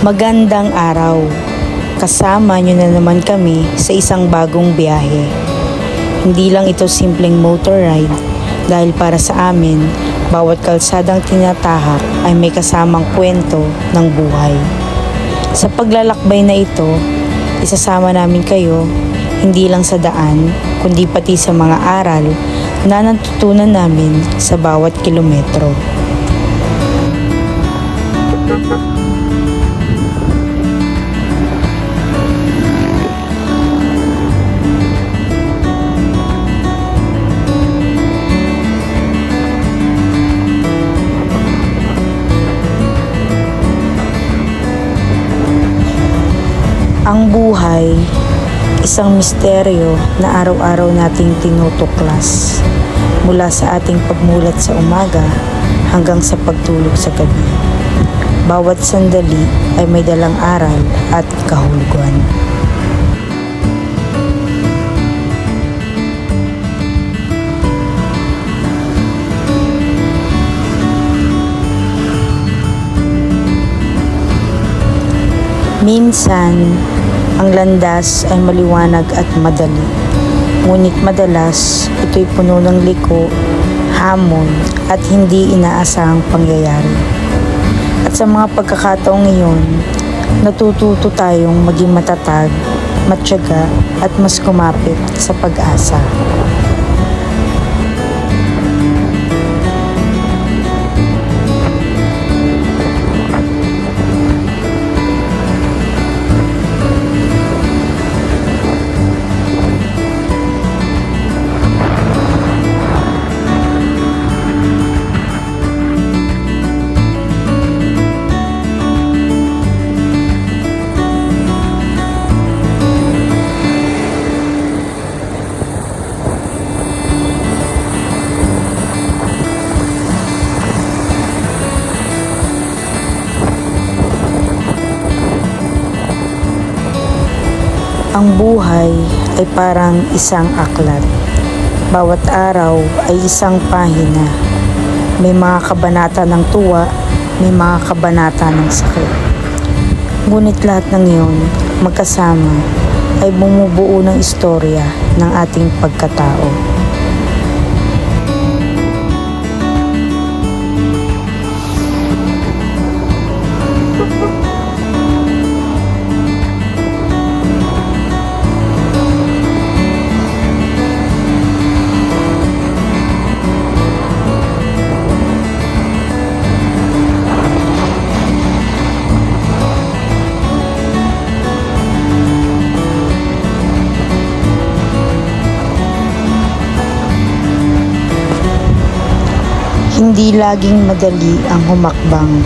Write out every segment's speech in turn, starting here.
Magandang araw. Kasama nyo na naman kami sa isang bagong biyahe. Hindi lang ito simpleng motor ride dahil para sa amin, bawat kalsadang tinatahak ay may kasamang kwento ng buhay. Sa paglalakbay na ito, isasama namin kayo hindi lang sa daan, kundi pati sa mga aral na natutunan namin sa bawat kilometro. Ang buhay, isang misteryo na araw-araw nating tinutuklas mula sa ating pagmulat sa umaga hanggang sa pagtulog sa gabi. Bawat sandali ay may dalang aral at kahulugan. Minsan, ang landas ay maliwanag at madali. Ngunit madalas, ito'y puno ng liko, hamon at hindi inaasahang pangyayari. At sa mga pagkakataong iyon, natututo tayong maging matatag, matyaga at mas kumapit sa pag-asa. Ang buhay ay parang isang aklat. Bawat araw ay isang pahina. May mga kabanata ng tuwa, may mga kabanata ng sakit. Ngunit lahat ng iyon, magkasama, ay bumubuo ng istorya ng ating pagkatao. Hindi laging madali ang humakbang.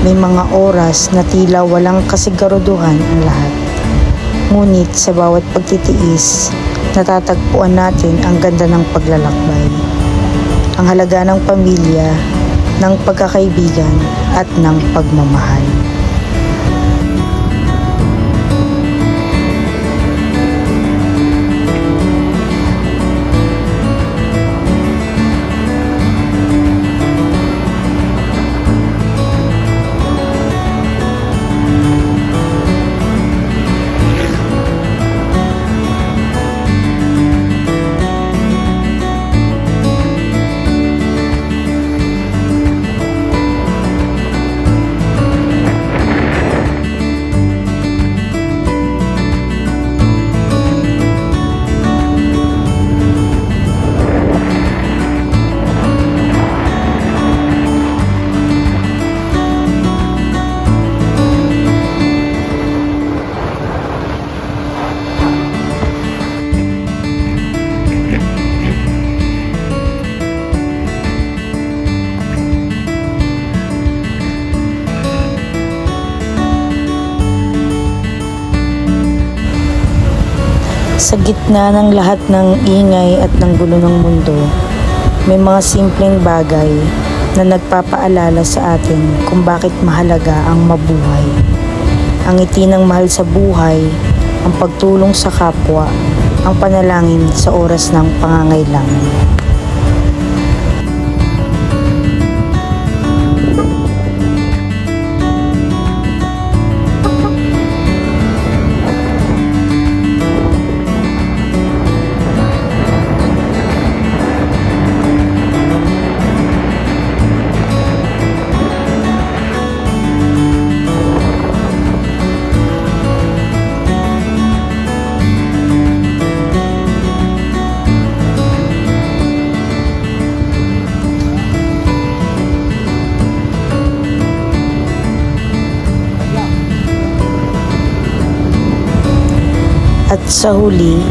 May mga oras na tila walang kasiguraduhan ang lahat. Ngunit sa bawat pagtitiis, natatagpuan natin ang ganda ng paglalakbay. Ang halaga ng pamilya, ng pagkakaibigan at ng pagmamahal. Sa gitna ng lahat ng ingay at ng gulo ng mundo, may mga simpleng bagay na nagpapaalala sa atin kung bakit mahalaga ang mabuhay. Ang ngiti ng mahal sa buhay, ang pagtulong sa kapwa, ang panalangin sa oras ng pangangailangan. At sa huli,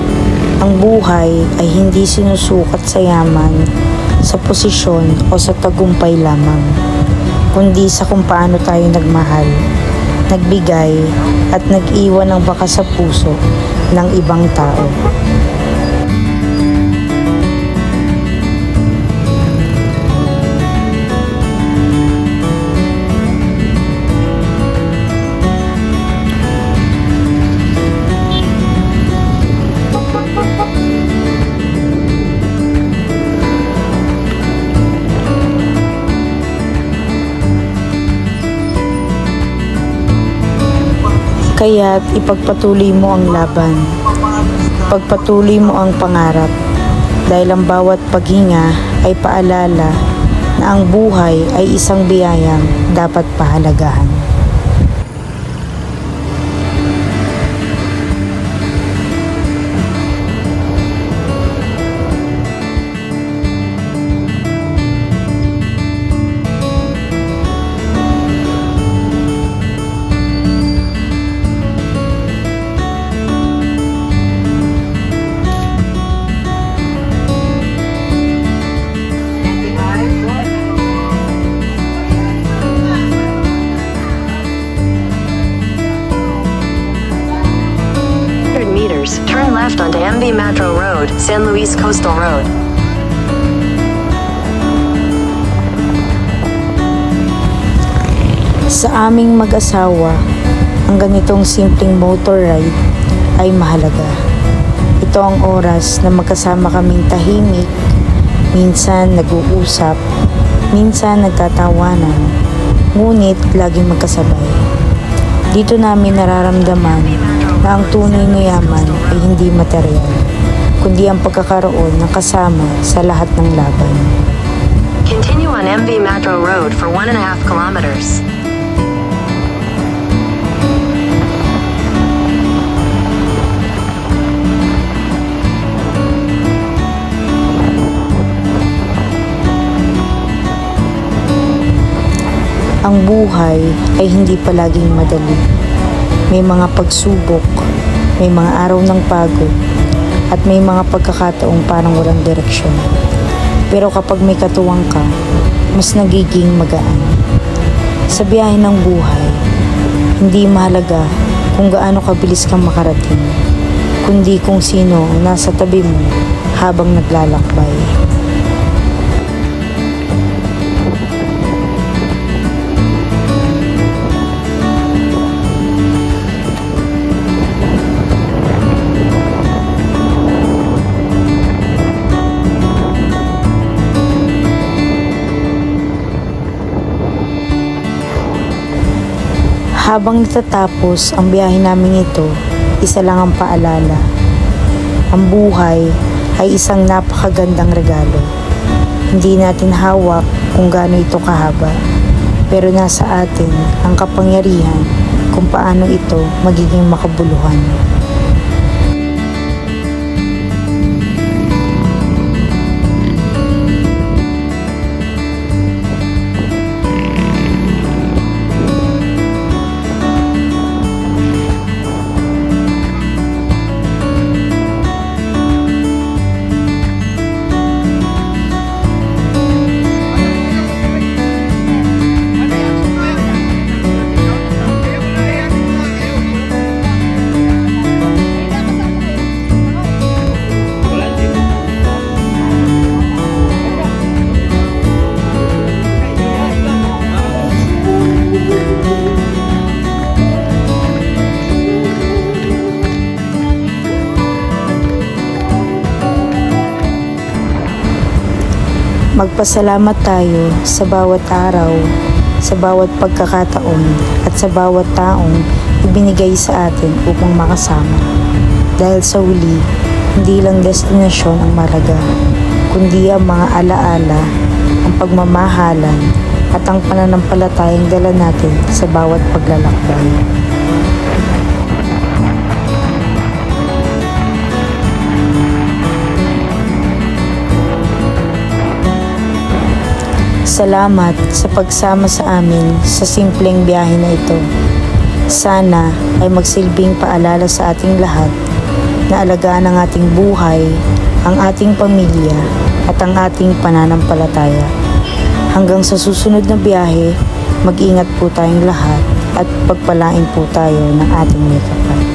ang buhay ay hindi sinusukat sa yaman, sa posisyon o sa tagumpay lamang, kundi sa kung paano tayo nagmahal, nagbigay at nag-iwan ng bakas sa puso ng ibang tao. Kaya't ipagpatuloy mo ang laban. Pagpatuloy mo ang pangarap. Dahil ang bawat paghinga ay paalala na ang buhay ay isang biyayang dapat pahalagahan. Turn left onto MV Metro Road, San Luis Coastal Road. Sa aming mag-asawa, ang ganitong simpleng motor ride ay mahalaga. Ito ang oras na magkasama kaming tahimik, minsan nag-uusap, minsan nagtatawanan, ngunit laging magkasabay. Dito namin nararamdaman na ang tunay na yaman ay hindi material, kundi ang pagkakaroon ng kasama sa lahat ng laban. Continue on MV Metro Road for 1.5 kilometers. Ang buhay ay hindi palaging madali. May mga pagsubok, may mga araw ng pagod, at may mga pagkakataong parang walang direksyon. Pero kapag may katuwang ka, mas nagiging magaan. Sa biyahe ng buhay, hindi mahalaga kung gaano kabilis kang makarating, kundi kung sino ang nasa tabi mo habang naglalakbay. Habang natatapos ang biyahe namin ito, isa lang ang paalala. Ang buhay ay isang napakagandang regalo. Hindi natin hawak kung gaano ito kahaba, pero nasa atin ang kapangyarihan kung paano ito magiging makabuluhan. Magpasalamat tayo sa bawat araw, sa bawat pagkakataon at sa bawat taong ibinigay sa atin upang makasama. Dahil sa huli, hindi lang destinasyon ang mahalaga, kundi ang mga alaala, ang pagmamahalan at ang pananampalatayang dala natin sa bawat paglalakbay. Salamat sa pagsama sa amin sa simpleng biyahe na ito. Sana ay magsilbing paalala sa ating lahat na alagaan ang ating buhay, ang ating pamilya, at ang ating pananampalataya. Hanggang sa susunod na biyahe, mag-ingat po tayong lahat at pagpalain po tayo ng ating may kapal.